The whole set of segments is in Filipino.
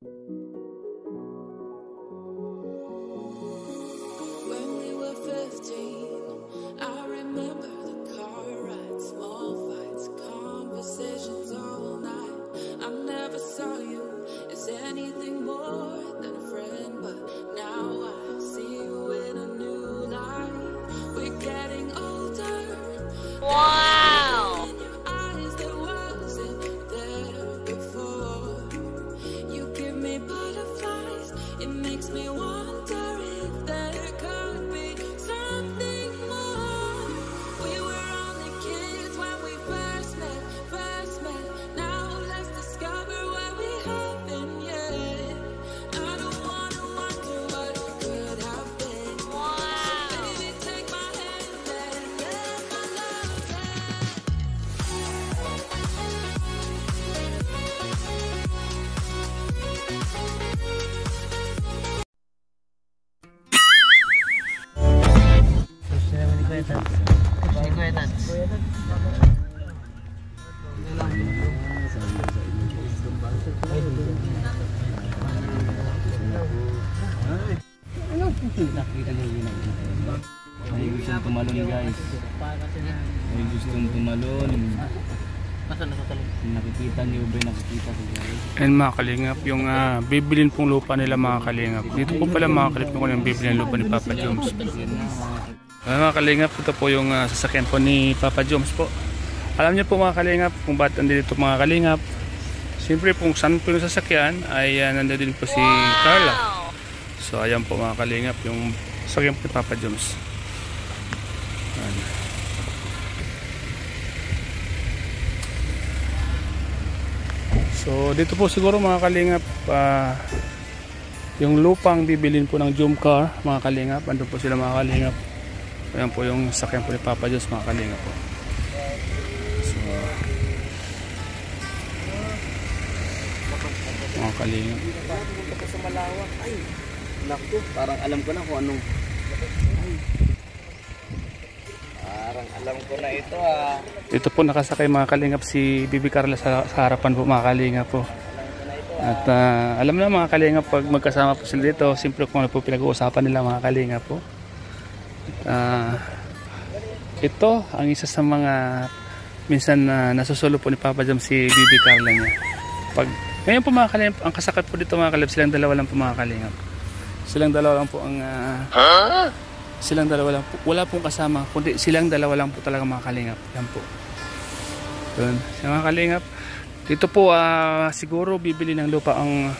When we were 15, I remember the car rides, small fights, conversations all night. I never saw you as anything more than a friend, but now I see you in a new light. We're getting older. Wow! In your eyes that wasn't there before. You give me butterflies. It makes me wonder if there could be something more. We were only kids when we first met. Now let's discover what we haven't yet. I don't wanna wonder what could have been. Wow! Baby, take my hand and let my love May gustong tumalon guys. May gustong tumalon. Nakikita niyo ba? Nakikita ko guys. And mga kalingap, yung bibilin pong lupa nila mga kalingap. Dito po pala mga kalingap kung yung bibilin lupa ni Papa Joms. Mga kalingap, ito po yung sasakyan po ni Papa Joms po. Alam niyo po mga kalingap kung ba't nandito mga kalingap. Siyempre kung saan po yung sasakyan ay nandito din po si Carla. So ayan po mga kalingap yung sasakyan po ni Papa Joms. So dito po siguro mga kalingap yung lupang bibilin po ng Jomcar mga kalingap. Andun po sila mga kalingap. Ayan po yung sasakyan po ni Papa Joms mga kalingap po. So mga kalingap. Sa malawak. Ay, naku, parang alam ko na kung anong. Parang alam ko na ito ah. Ito po nakasakay mga kalingap si Bibi Carla sa harapan po mga kalingap po. At alam na mga kalingap pag magkasama po sila dito, simple kung ano po pinag-uusapan nila mga kalingap po. Ito ang isa sa mga minsan nasusulo po ni Papa Joms si Bibi Carla niya. Pag ngayon po mga kalingap, ang kasakit po dito mga kalingap, silang dalawa lang po mga kalingap. Silang dalawa lang po ang silang dalawa lang po. Wala pong kasama, kundi silang dalawa lang po talaga mga kalingap. Yan po. Doon, mga kalingap. Dito po siguro bibili ng lupa ang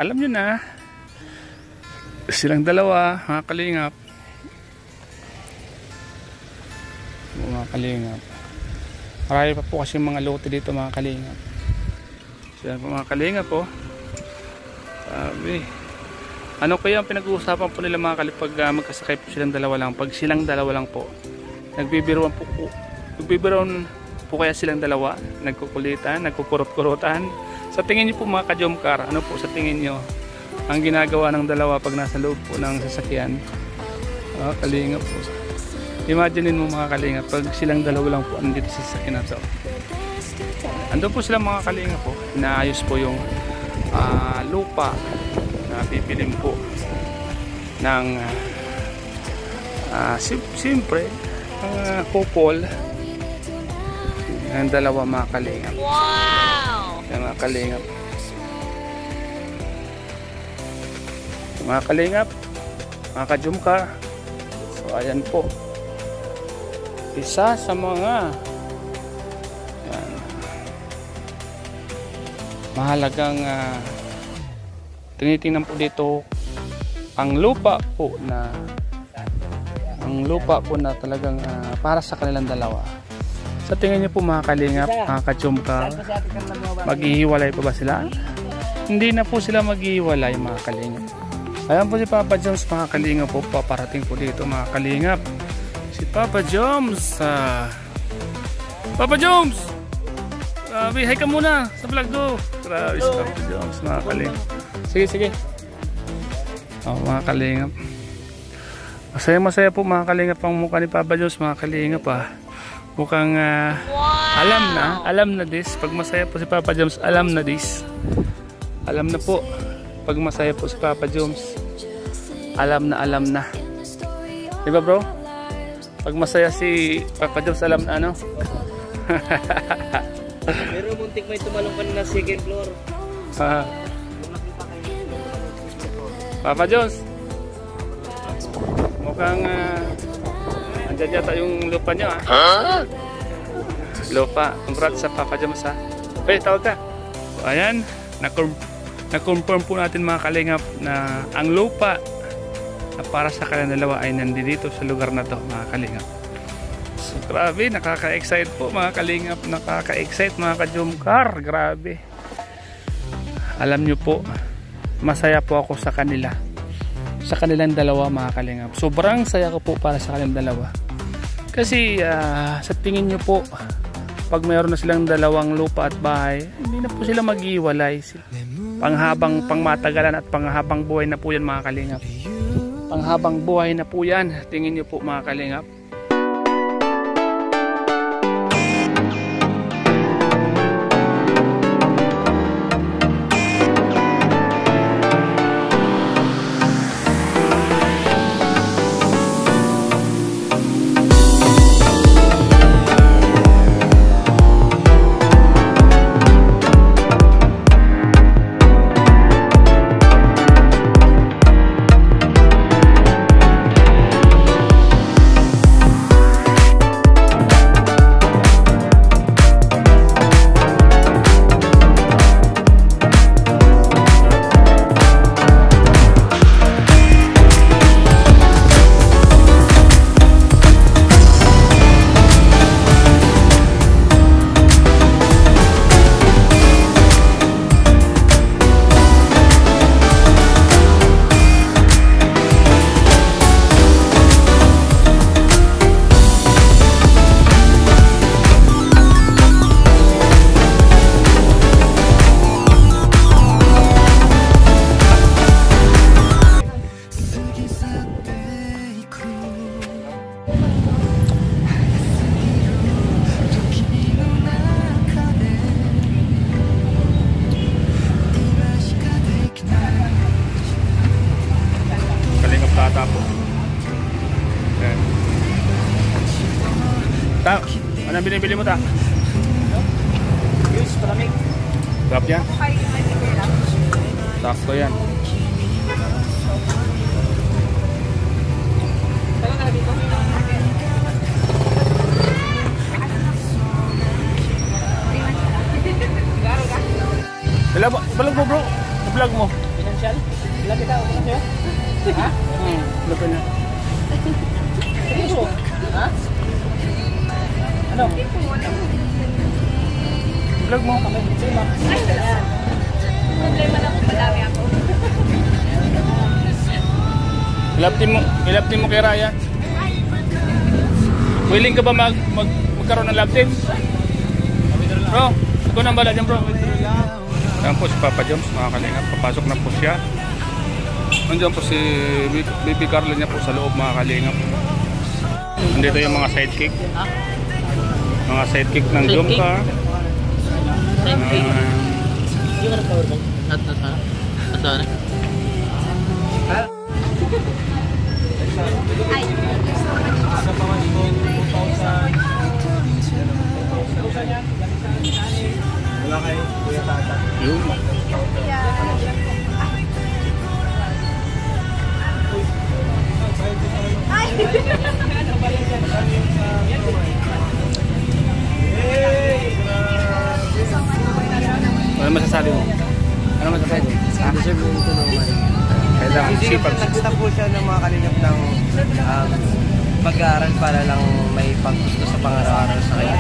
alam nyo na silang dalawa mga kalingap. Mga kalingap. Marami pa po kasi mga lote dito mga kalingap. Sila po mga kalingap po. Sabi ano kaya ang pinag-uusapan po nila mga kalingap pag magkasakay po silang dalawa lang. Pag silang dalawa lang po nagbibiruan po kaya silang dalawa, nagkukulitan, nagkukurot-kurotan. Sa tingin niyo po mga ka-Jomcar, ano po sa tingin niyo ang ginagawa ng dalawa pag nasa loob po ng sasakyan? Kalingap po. Imaginein mo mga kalingap pag silang dalawa lang po andito sa sasakyan na to. Andun po silang mga kalingap po, inaayos po yung lupa na bibilin po ng siyempre couple ang dalawa mga kalingap. Wow! Yung mga kalingap. Mga kalingap, mga ka-Jomcar. So ayan po. Isa sa mga mahalagang tinitingnan po dito ang lupa po na talagang para sa kanilang dalawa. Sa tingin niyo po mga kalingap, mga ka-Jomcar, maghihiwalay pa ba sila? Hindi na po sila maghihiwalay mga kalingap. Ayan po si Papa Joms mga kalingap po, paparating po dito mga kalingap. Si Papa Joms. Papa Joms! Grabe, hi ka muna sa vlog ko. Grabe si Papa Joms mga kalingap. Sige. Mga kalingap. Masaya po mga kalingap ang mukha ni Papa Joms mga kalingap. Mukhang Alam na this. Pag masaya po si Papa Joms, alam na this. Alam na po. Pag masaya po si Papa Joms, alam na. Diba bro? Pag masaya si Papa Joms, alam na ano? Pero muntik may tumalong ka na second floor. Papa Joms, mukhang andyan yata yung lupa nyo lupa. Congrats sa Papa Joms ha. Tawag ka. So, ayan, na-confirm po natin mga kalingap na ang lupa na para sa kanilang dalawa ay nandito sa lugar na to mga kalingap. So grabe, nakaka-excite po mga kalingap, nakaka-excite mga ka-Jomcar, grabe. Alam nyo po, masaya po ako sa kanila, sa kanilang dalawa mga kalingap. Sobrang saya ko po para sa kanilang dalawa. Kasi sa tingin nyo po, pag mayroon na silang dalawang lupa at bahay, hindi na po sila mag-iwalay. Panghabang pangmatagalan at panghabang buhay na po yan mga kalingap. Panghabang buhay na po yan. Tingin nyo po mga kalingap. Anong binibili mo ta? Juice, palamig. Sarap yan. Sakto yan. Balag mo bro. Vlog mo. Financial? Vlog kita, okay na sa'yo? Ha? Vlog na. Seryoso? Ha? Ano? Vlog mo. Problema na kung madami ako. Ilap team mo kay Ryan. Willing ka ba magkaroon ng love team? Bro, ikaw nang bala dyan bro. Ayan po si Papa Joms, mga kalingap. Papasok na po siya. Nandiyan po si Baby Carla niya po sa loob mga kalingap. Nandito yung mga sidekick. Mga sidekick ng Jomcar. Sidekick? Yung ano power bank? At ano? Ay. Wala kay Kuya Tata. Yung. Ano masasabi mo? Ano masasabi mo? Deserve mo ito naman. Kailangan sipag. Nagstop po siya ng mga kalingap ng pag-aaral para lang may paggusto sa pang-araw-araw sa kanya.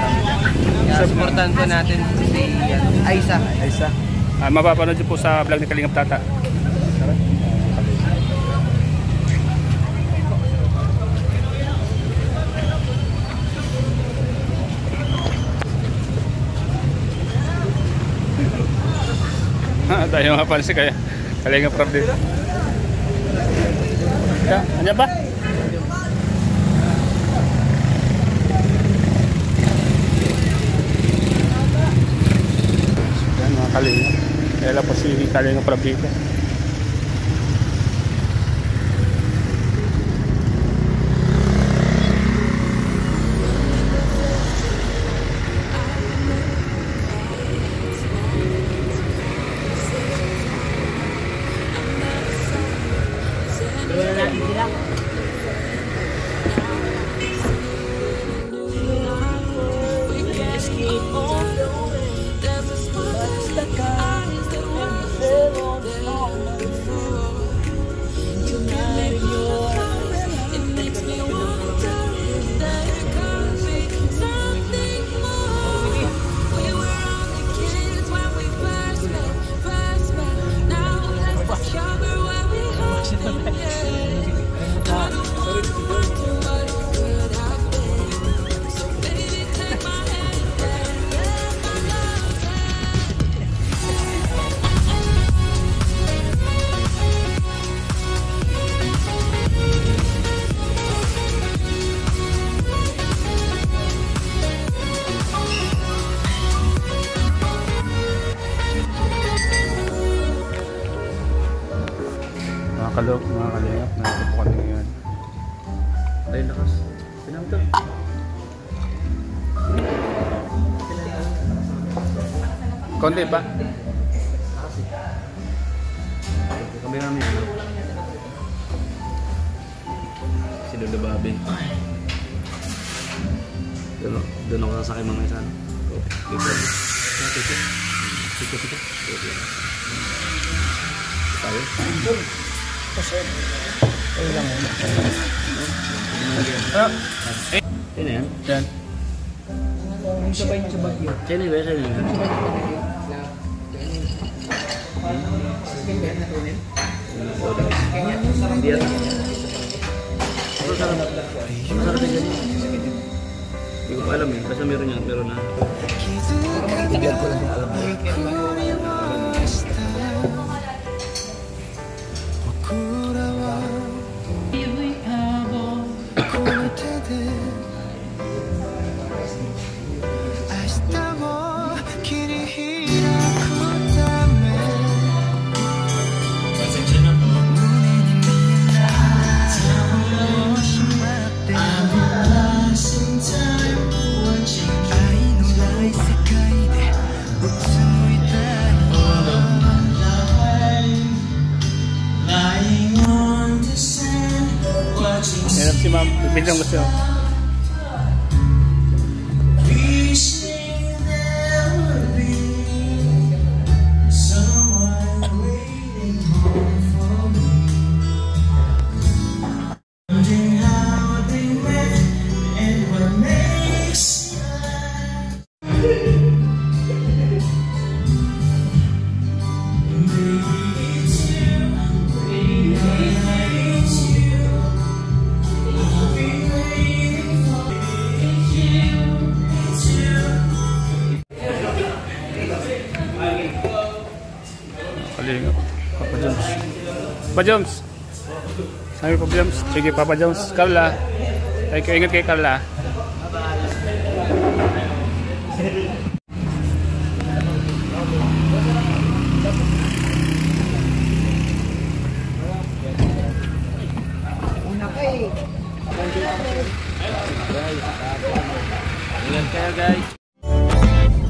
Kaya supportan po natin si Aiza. Mapapanood niyo po sa vlog ni Kalingap Tata. Tayo mapansin kaya Kalingap Rob dito. Ano ba? kalingap. Kaya po si Kalingap Pravito. Mga kalingap, nandito po kami ngayon. Ay, lakas. Pinam to. Konti pa? Kami namin. Si Lolo Bobby. Doon ako sasakay mga isa. Tiko. Tayo. Sino yan? Yan. Sino yan? Masarap yan. Hindi ko pa alam eh. Basta meron yan. Pero na. Tigyan ko lang alam. Yan si ma'am, biglang gusto. Kalingap. Papa Jones. Papa Jones. Sabi Papa Jones. Sige Papa Jones. Carla. Tayo ingat kay Carla.